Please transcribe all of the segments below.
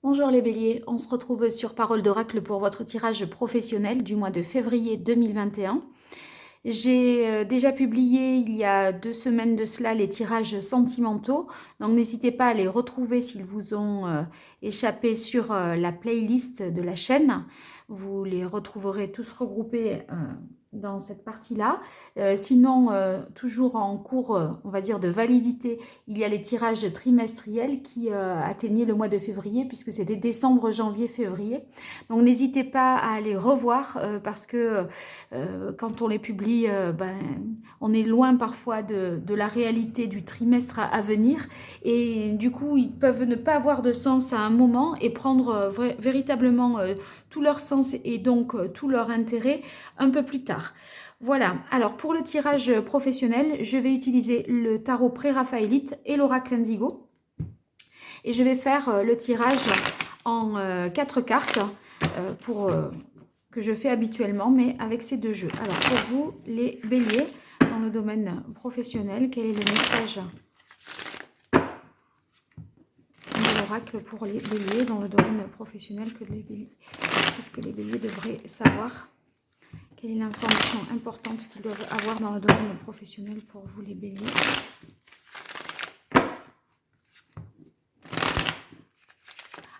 Bonjour les béliers, on se retrouve sur Parole d'Oracle pour votre tirage professionnel du mois de février 2021. J'ai déjà publié il y a 2 semaines de cela les tirages sentimentaux, donc n'hésitez pas à les retrouver s'ils vous ont échappé sur la playlist de la chaîne. Vous les retrouverez tous regroupés dans cette partie-là. Sinon, toujours en cours, on va dire, de validité, il y a les tirages trimestriels qui atteignaient le mois de février, puisque c'était décembre, janvier, février. Donc n'hésitez pas à les revoir, parce que quand on les publie, on est loin parfois de la réalité du trimestre à venir. Et du coup, ils peuvent ne pas avoir de sens à un moment et prendre véritablement tout leur sens et donc tout leur intérêt un peu plus tard. Voilà, alors pour le tirage professionnel, je vais utiliser le tarot pré-raphaélite et l'oracle indigo. Et je vais faire le tirage en 4 cartes que je fais habituellement, mais avec ces 2 jeux. Alors pour vous, les béliers, dans le domaine professionnel, quel est le message de l'oracle pour les béliers dans le domaine professionnel qu'est-ce que les béliers devraient savoir? Quelle est l'information importante qu'ils doivent avoir dans le domaine professionnel pour vous, les béliers?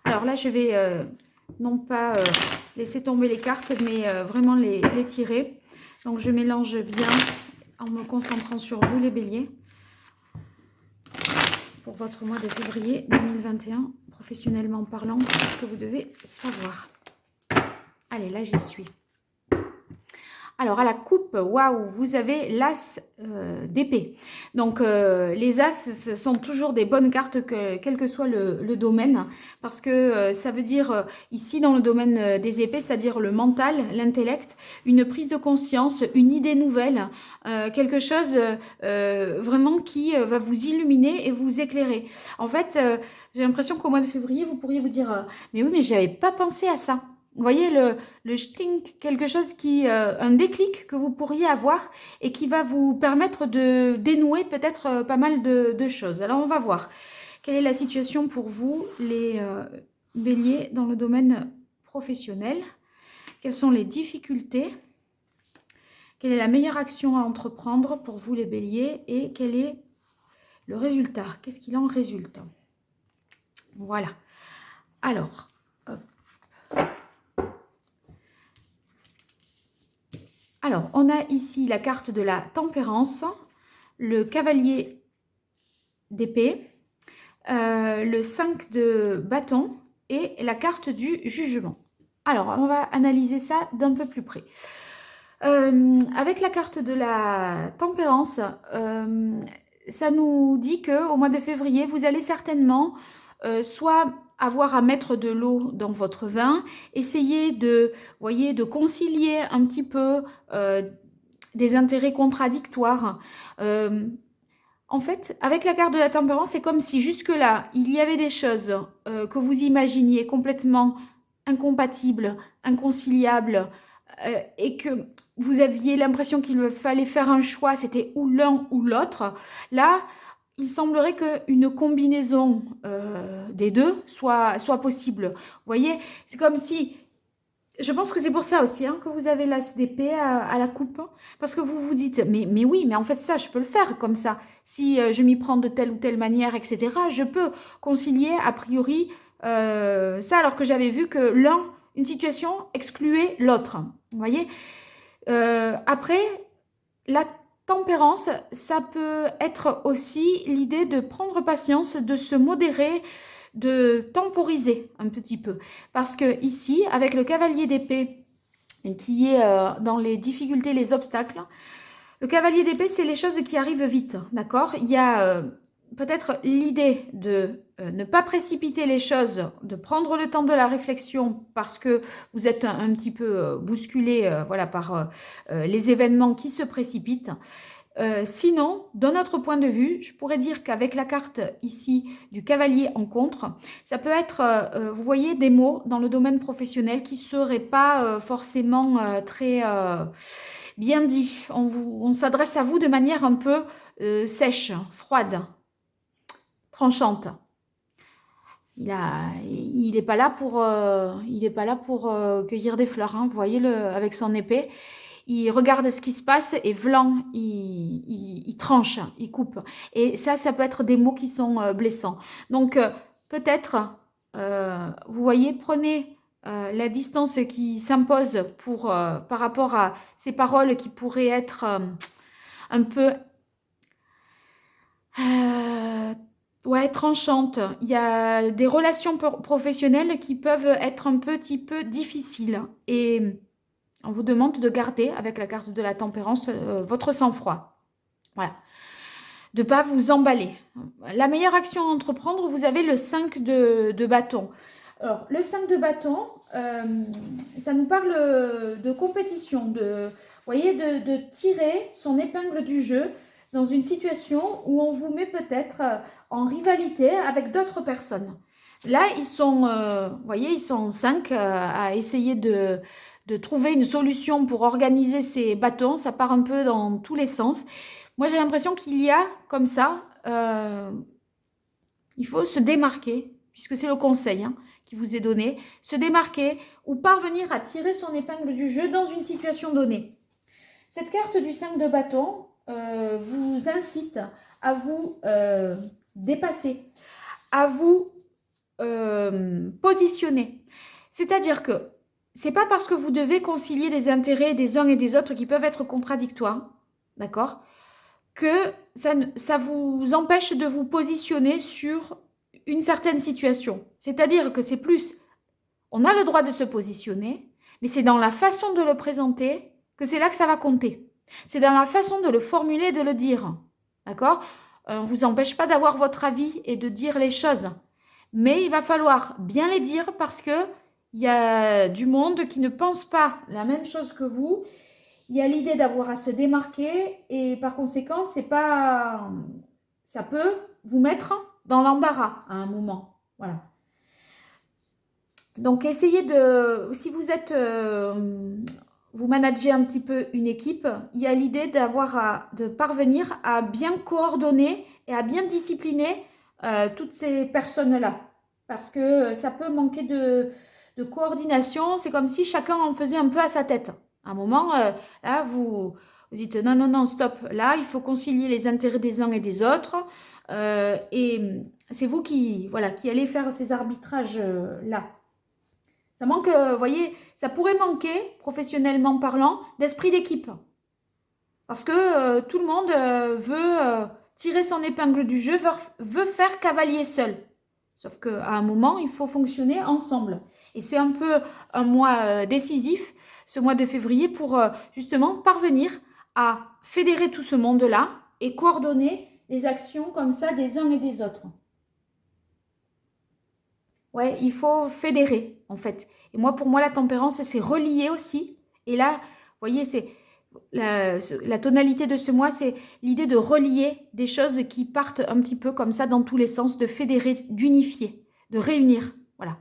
Alors là, je vais non pas laisser tomber les cartes, mais vraiment les tirer. Donc je mélange bien en me concentrant sur vous, les béliers, pour votre mois de février 2021, professionnellement parlant, ce que vous devez savoir. Allez, là j'y suis. Alors, à la coupe, waouh, vous avez l'as d'épée. Donc, les as sont toujours des bonnes cartes, quel que soit le domaine, parce que ça veut dire, ici, dans le domaine des épées, c'est-à-dire le mental, l'intellect, une prise de conscience, une idée nouvelle, quelque chose vraiment qui va vous illuminer et vous éclairer. En fait, j'ai l'impression qu'au mois de février, vous pourriez vous dire « Mais oui, mais j'avais pas pensé à ça ». Vous voyez le stink, quelque chose un déclic que vous pourriez avoir et qui va vous permettre de dénouer peut-être pas mal de choses. Alors on va voir quelle est la situation pour vous, les béliers, dans le domaine professionnel. Quelles sont les difficultés? Quelle est la meilleure action à entreprendre pour vous, les béliers? Et quel est le résultat? Qu'est-ce qu'il en résulte? Voilà. Alors, hop. Alors, on a ici la carte de la tempérance, le cavalier d'épée, le 5 de bâton et la carte du jugement. Alors, on va analyser ça d'un peu plus près. Avec la carte de la tempérance, ça nous dit qu'au mois de février, vous allez certainement soit avoir à mettre de l'eau dans votre vin, essayer de concilier un petit peu des intérêts contradictoires. En fait, avec la carte de la tempérance, c'est comme si jusque-là, il y avait des choses que vous imaginiez complètement incompatibles, inconciliables, et que vous aviez l'impression qu'il fallait faire un choix, c'était ou l'un ou l'autre. Là, il semblerait qu'une combinaison des deux soit possible. Vous voyez, c'est comme si... Je pense que c'est pour ça aussi que vous avez l'as d'épée à la coupe. Parce que vous vous dites, mais oui, mais en fait ça, je peux le faire comme ça. Si je m'y prends de telle ou telle manière, etc., je peux concilier a priori ça, alors que j'avais vu que une situation excluait l'autre. Vous voyez, après, la tempérance, ça peut être aussi l'idée de prendre patience, de se modérer, de temporiser un petit peu. Parce que ici, avec le cavalier d'épée, qui est dans les difficultés, les obstacles, le cavalier d'épée, c'est les choses qui arrivent vite, d'accord? Il y a peut-être l'idée de ne pas précipiter les choses, de prendre le temps de la réflexion parce que vous êtes un petit peu bousculé voilà, par les événements qui se précipitent. Sinon, d'un autre point de vue, je pourrais dire qu'avec la carte ici du cavalier en contre, ça peut être, vous voyez, des mots dans le domaine professionnel qui ne seraient pas forcément très bien dits. On s'adresse à vous de manière un peu sèche, froide, tranchante. Il n'est pas là pour cueillir des fleurs. Hein. Vous voyez, avec son épée, il regarde ce qui se passe et vlan, il tranche, il coupe. Et ça peut être des mots qui sont blessants. Donc, peut-être, vous voyez, prenez la distance qui s'impose par rapport à ces paroles qui pourraient être un peu ouais, tranchantes. Il y a des relations professionnelles qui peuvent être un petit peu difficiles. Et on vous demande de garder, avec la carte de la tempérance, votre sang-froid. Voilà. De ne pas vous emballer. La meilleure action à entreprendre, vous avez le 5 de bâton. Alors, le 5 de bâton, ça nous parle de compétition, vous voyez, de tirer son épingle du jeu dans une situation où on vous met peut-être en rivalité avec d'autres personnes. Là, ils sont, vous voyez, ils sont 5 à essayer de trouver une solution pour organiser ces bâtons. Ça part un peu dans tous les sens. Moi, j'ai l'impression qu'il y a, comme ça, il faut se démarquer, puisque c'est le conseil qui vous est donné, se démarquer ou parvenir à tirer son épingle du jeu dans une situation donnée. Cette carte du 5 de bâton vous incite à vous dépasser, à vous positionner. C'est-à-dire que c'est pas parce que vous devez concilier les intérêts des uns et des autres qui peuvent être contradictoires, d'accord, que ça vous empêche de vous positionner sur une certaine situation. C'est-à-dire que c'est plus, on a le droit de se positionner, mais c'est dans la façon de le présenter que c'est là que ça va compter. C'est dans la façon de le formuler et de le dire. D'accord ? On ne vous empêche pas d'avoir votre avis et de dire les choses. Mais il va falloir bien les dire parce que il y a du monde qui ne pense pas la même chose que vous. Il y a l'idée d'avoir à se démarquer et par conséquent, ça peut vous mettre dans l'embarras à un moment. Voilà. Donc, essayez si vous êtes, vous managez un petit peu une équipe, il y a l'idée de parvenir à bien coordonner et à bien discipliner toutes ces personnes-là. Parce que ça peut manquer de coordination. C'est comme si chacun en faisait un peu à sa tête. À un moment, là, vous dites non, non, non, stop. Là, il faut concilier les intérêts des uns et des autres. Et c'est vous qui allez faire ces arbitrages-là. Ça manque, vous voyez, ça pourrait manquer, professionnellement parlant, d'esprit d'équipe. Parce que tout le monde veut tirer son épingle du jeu, veut faire cavalier seul. Sauf qu'à un moment, il faut fonctionner ensemble. Et c'est un peu un mois décisif, ce mois de février, pour justement parvenir à fédérer tout ce monde-là et coordonner les actions comme ça des uns et des autres. Ouais, il faut fédérer, en fait. Et pour moi, la tempérance, c'est relier aussi. Et là, vous voyez, c'est la tonalité de ce mois, c'est l'idée de relier des choses qui partent un petit peu comme ça dans tous les sens, de fédérer, d'unifier, de réunir. Voilà.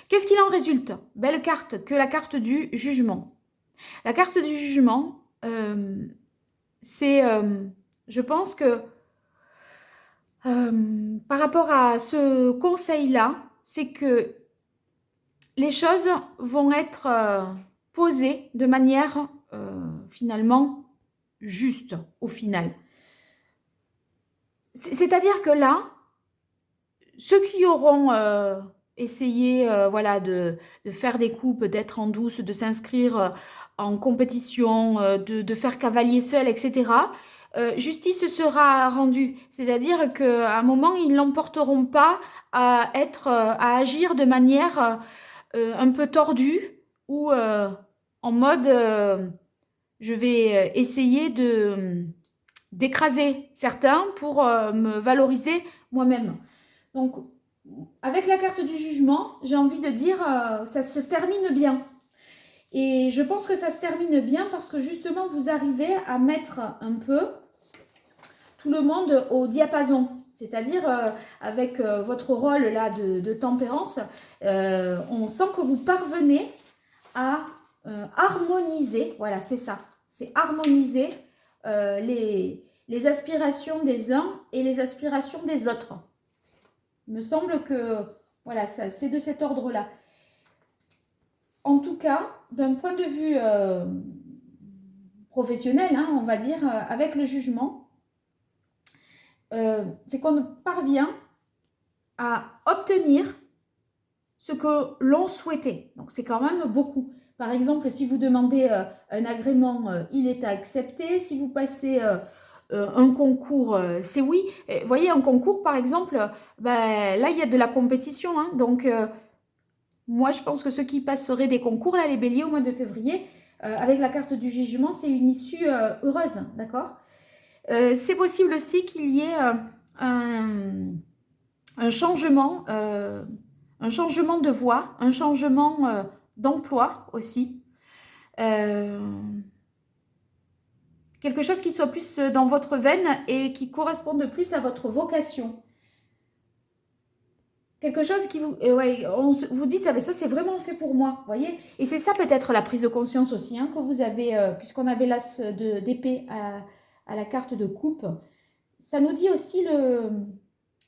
Qu'est-ce qu'il en résulte? Belle carte que la carte du jugement. La carte du jugement, c'est, je pense que par rapport à ce conseil-là, c'est que les choses vont être posées de manière finalement juste au final. C'est-à-dire que là, ceux qui auront essayé de faire des coups peut-être en douce, de s'inscrire en compétition, de faire cavalier seul, etc., justice sera rendue. C'est-à-dire qu'à un moment, ils n'emporteront pas à agir de manière un peu tordue ou en mode je vais essayer d'écraser certains pour me valoriser moi-même. Donc, avec la carte du jugement, j'ai envie de dire ça se termine bien. Et je pense que ça se termine bien parce que justement, vous arrivez à mettre un peu tout le monde au diapason. C'est-à-dire, avec votre rôle là de tempérance, on sent que vous parvenez à harmoniser, voilà, c'est ça, c'est harmoniser les aspirations des uns et les aspirations des autres. Il me semble que Voilà, c'est de cet ordre-là. En tout cas, d'un point de vue professionnel, hein, on va dire, avec le jugement, c'est qu'on parvient à obtenir ce que l'on souhaitait. Donc, c'est quand même beaucoup. Par exemple, si vous demandez un agrément, il est accepté. Si vous passez un concours, c'est oui. Vous voyez, un concours, par exemple, ben, là, il y a de la compétition. Hein. Donc, moi, je pense que ceux qui passeraient des concours, là, les béliers, au mois de février, avec la carte du jugement, c'est une issue heureuse, d'accord. C'est possible aussi qu'il y ait un changement de voie, un changement d'emploi aussi. Quelque chose qui soit plus dans votre veine et qui corresponde plus à votre vocation. Quelque chose qui vous... ouais, vous dites, ah, ça c'est vraiment fait pour moi, voyez. Et c'est ça peut-être la prise de conscience aussi, hein, que vous avez, puisqu'on avait l'as d'épée à la carte de coupe. Ça nous dit aussi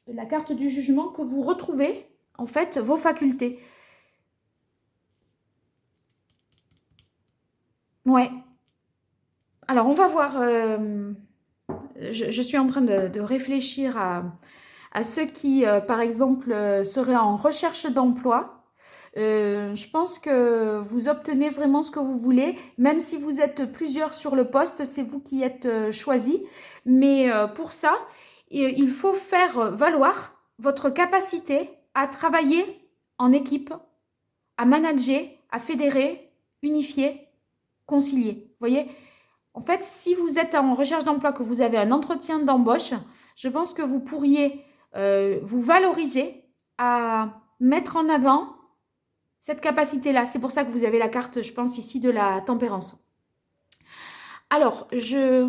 la carte du jugement que vous retrouvez, en fait, vos facultés. Ouais. Alors, on va voir... je suis en train de réfléchir à ceux qui, par exemple, seraient en recherche d'emploi. Je pense que vous obtenez vraiment ce que vous voulez, même si vous êtes plusieurs sur le poste, c'est vous qui êtes choisis. Mais pour ça, il faut faire valoir votre capacité à travailler en équipe, à manager, à fédérer, unifier, concilier. Vous voyez ? En fait, si vous êtes en recherche d'emploi, que vous avez un entretien d'embauche, je pense que vous pourriez vous valoriser à mettre en avant cette capacité-là. C'est pour ça que vous avez la carte, je pense, ici de la tempérance. Alors, je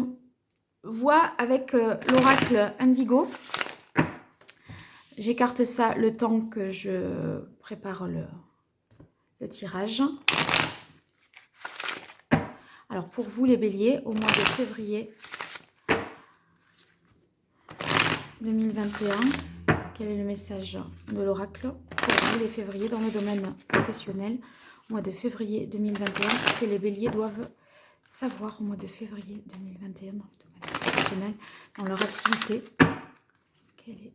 vois avec l'oracle Indigo. J'écarte ça le temps que je prépare le tirage. Alors, pour vous, les béliers, au mois de février 2021, quel est le message de l'oracle pour vous, les févriers, dans le domaine professionnel, au mois de février 2021, que les béliers doivent savoir au mois de février 2021, dans le domaine professionnel, dans leur activité. Quel est...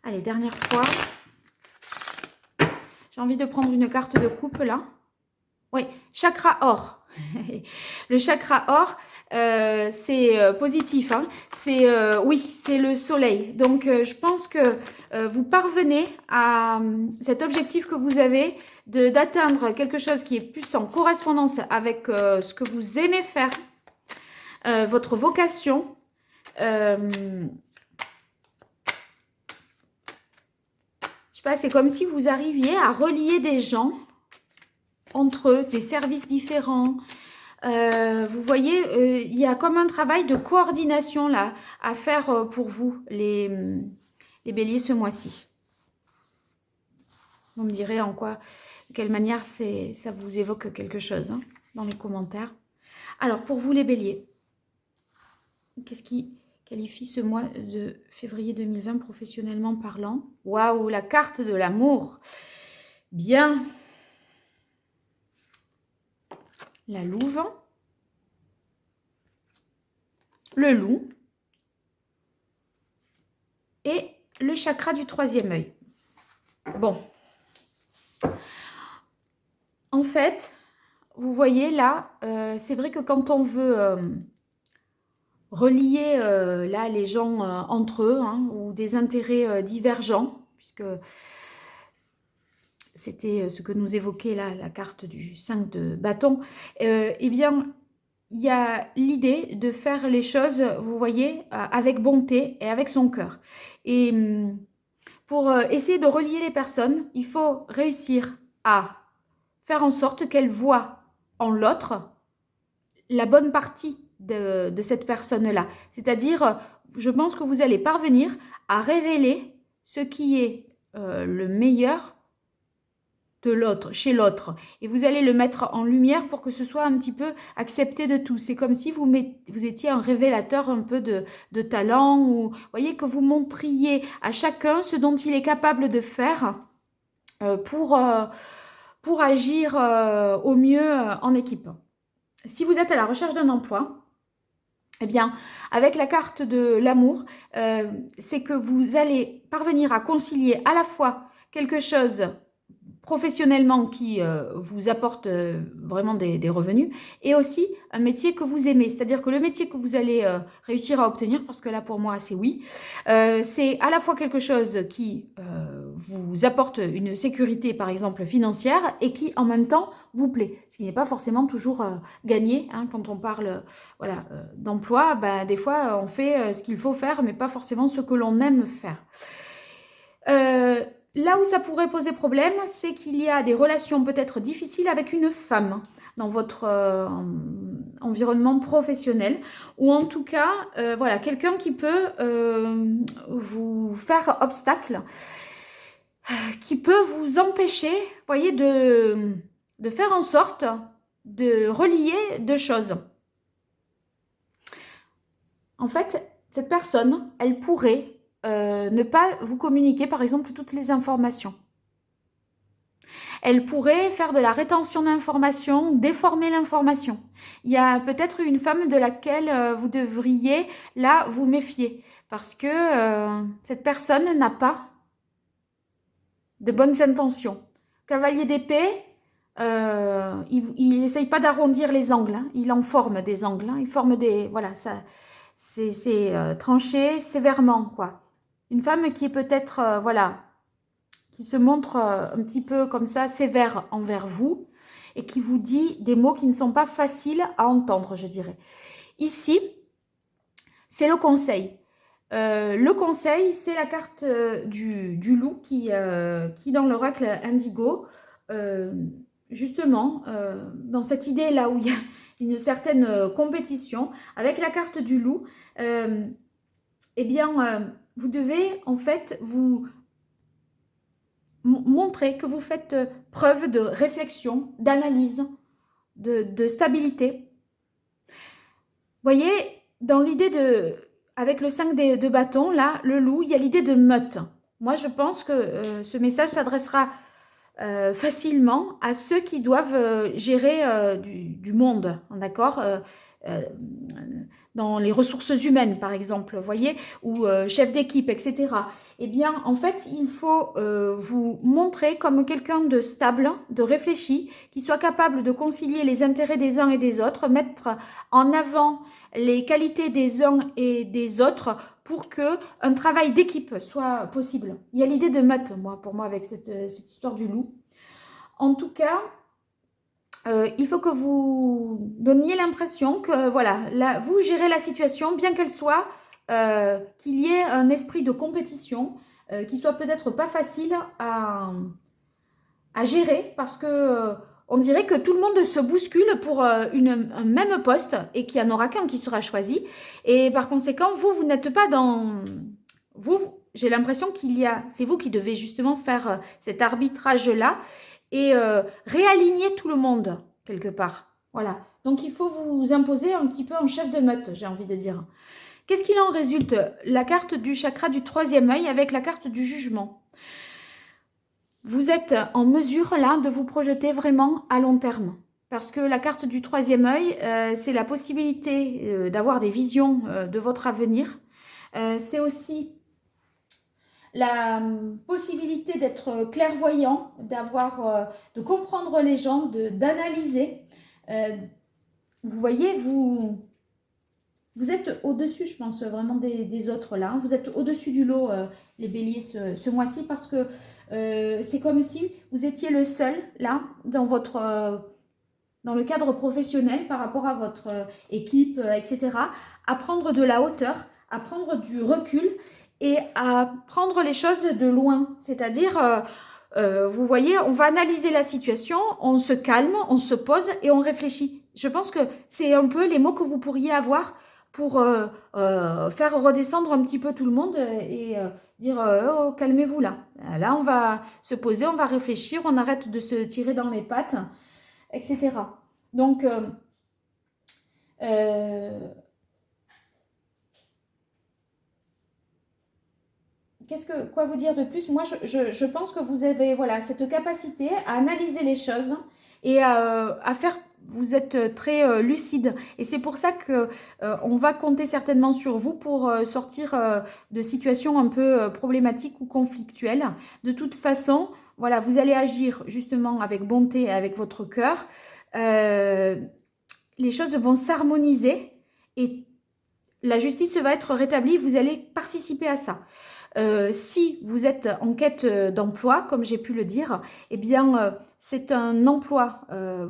Allez, dernière fois. J'ai envie de prendre une carte de coupe là. Oui, chakra or. Le chakra or, c'est positif. Hein. C'est oui, c'est le soleil. Donc, je pense que vous parvenez à cet objectif que vous avez d'atteindre quelque chose qui est plus en correspondance avec ce que vous aimez faire, votre vocation. C'est comme si vous arriviez à relier des gens entre eux, des services différents. Vous voyez, il y a comme un travail de coordination là à faire pour vous, les béliers, ce mois-ci. Vous me direz de quelle manière ça vous évoque quelque chose hein, dans les commentaires. Alors, pour vous, les béliers, qu'est-ce qui qualifie ce mois de février 2020 professionnellement parlant? Waouh, la carte de l'amour. Bien. La louve. Le loup. Et le chakra du troisième œil. Bon. En fait, vous voyez là, c'est vrai que quand on veut... relier là les gens entre eux hein, ou des intérêts divergents, puisque c'était ce que nous évoquait là la carte du 5 de bâton, eh bien il y a l'idée de faire les choses, vous voyez, avec bonté et avec son cœur. Et pour essayer de relier les personnes, il faut réussir à faire en sorte qu'elles voient en l'autre la bonne partie de cette personne-là. C'est-à-dire, je pense que vous allez parvenir à révéler ce qui est le meilleur de l'autre, chez l'autre. Et vous allez le mettre en lumière pour que ce soit un petit peu accepté de tous. C'est comme si vous étiez un révélateur un peu de talent, ou voyez, que vous montriez à chacun ce dont il est capable de faire pour agir au mieux en équipe. Si vous êtes à la recherche d'un emploi, eh bien, avec la carte de l'amour, c'est que vous allez parvenir à concilier à la fois quelque chose professionnellement qui vous apporte vraiment des revenus, et aussi un métier que vous aimez. C'est-à-dire que le métier que vous allez réussir à obtenir, parce que là pour moi c'est oui, c'est à la fois quelque chose qui vous apporte une sécurité par exemple financière, et qui en même temps vous plaît. Ce qui n'est pas forcément toujours gagné, hein, quand on parle voilà, d'emploi, ben, des fois on fait ce qu'il faut faire, mais pas forcément ce que l'on aime faire. Là où ça pourrait poser problème, c'est qu'il y a des relations peut-être difficiles avec une femme dans votre environnement professionnel, ou en tout cas, voilà, quelqu'un qui peut vous faire obstacle, qui peut vous empêcher, voyez, de faire en sorte de relier deux choses. En fait, cette personne, elle pourrait ne pas vous communiquer, par exemple, toutes les informations. Elle pourrait faire de la rétention d'informations, déformer l'information. Il y a peut-être une femme de laquelle vous devriez, là, vous méfier. Parce que cette personne n'a pas de bonnes intentions. Cavalier d'épée, il n'essaye pas d'arrondir les angles. Hein. Il en forme des angles. Hein. Il forme des... Voilà, ça, c'est tranché sévèrement, quoi. Une femme qui est peut-être, voilà, qui se montre un petit peu comme ça, sévère envers vous, et qui vous dit des mots qui ne sont pas faciles à entendre, je dirais. Ici, c'est le conseil. Le conseil, c'est la carte du loup qui dans l'oracle indigo, justement, dans cette idée-là où il y a une certaine compétition, avec la carte du loup, eh bien, vous devez en fait vous montrer que vous faites preuve de réflexion, d'analyse, de stabilité. Voyez, dans l'idée de... Avec le 5 de bâton, là, le loup, il y a l'idée de meute. Moi, je pense que ce message s'adressera facilement à ceux qui doivent gérer du monde, d'accord, dans les ressources humaines, par exemple, vous voyez, ou chef d'équipe, etc. Eh bien, en fait, il faut vous montrer comme quelqu'un de stable, de réfléchi, qui soit capable de concilier les intérêts des uns et des autres, mettre en avant les qualités des uns et des autres pour qu'un travail d'équipe soit possible. Il y a l'idée de meute, pour moi, avec cette histoire du loup. En tout cas, il faut que vous donniez l'impression que, voilà, là, vous gérez la situation, bien qu'elle soit, qu'il y ait un esprit de compétition qui soit peut-être pas facile à gérer, parce que on dirait que tout le monde se bouscule pour un même poste, et qu'il n'y en aura qu'un qui sera choisi. Et par conséquent, vous n'êtes pas dans... J'ai l'impression c'est vous qui devez justement faire cet arbitrage-là, et réaligner tout le monde, quelque part. Voilà. Donc, il faut vous imposer un petit peu en chef de meute, j'ai envie de dire. Qu'est-ce qu'il en résulte? La carte du chakra du troisième œil avec la carte du jugement. Vous êtes en mesure, là, de vous projeter vraiment à long terme. Parce que la carte du troisième œil, c'est la possibilité d'avoir des visions de votre avenir. C'est aussi la possibilité d'être clairvoyant, de comprendre les gens, d'analyser. Vous voyez, vous êtes au-dessus, je pense, vraiment des autres là. Vous êtes au-dessus du lot, les béliers, ce mois-ci, parce que c'est comme si vous étiez le seul là, dans le cadre professionnel, par rapport à votre équipe, etc., à prendre de la hauteur, à prendre du recul, et à prendre les choses de loin. C'est-à-dire, vous voyez, on va analyser la situation, on se calme, on se pose et on réfléchit. Je pense que c'est un peu les mots que vous pourriez avoir pour faire redescendre un petit peu tout le monde et dire oh, calmez-vous là. Là, on va se poser, on va réfléchir, on arrête de se tirer dans les pattes, etc. Donc, quoi vous dire de plus? Moi, je pense que vous avez voilà, cette capacité à analyser les choses et à faire. Vous êtes très lucide. Et c'est pour ça que on va compter certainement sur vous pour sortir de situations un peu problématiques ou conflictuelles. De toute façon, voilà, vous allez agir justement avec bonté et avec votre cœur. Les choses vont s'harmoniser et la justice va être rétablie. Vous allez participer à ça. Si vous êtes en quête d'emploi, comme j'ai pu le dire, eh bien, c'est un emploi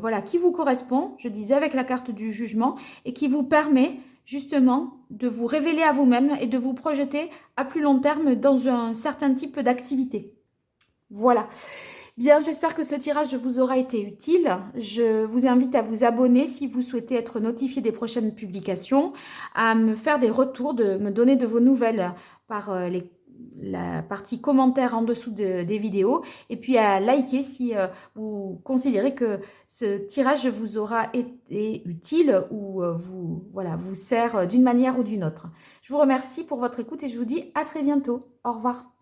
voilà, qui vous correspond, je disais, avec la carte du jugement, et qui vous permet justement de vous révéler à vous-même et de vous projeter à plus long terme dans un certain type d'activité. Voilà. Bien, j'espère que ce tirage vous aura été utile. Je vous invite à vous abonner si vous souhaitez être notifié des prochaines publications, à me faire des retours, de me donner de vos nouvelles par la partie commentaires en dessous des vidéos, et puis à liker si vous considérez que ce tirage vous aura été utile ou voilà, vous sert d'une manière ou d'une autre. Je vous remercie pour votre écoute et je vous dis à très bientôt. Au revoir.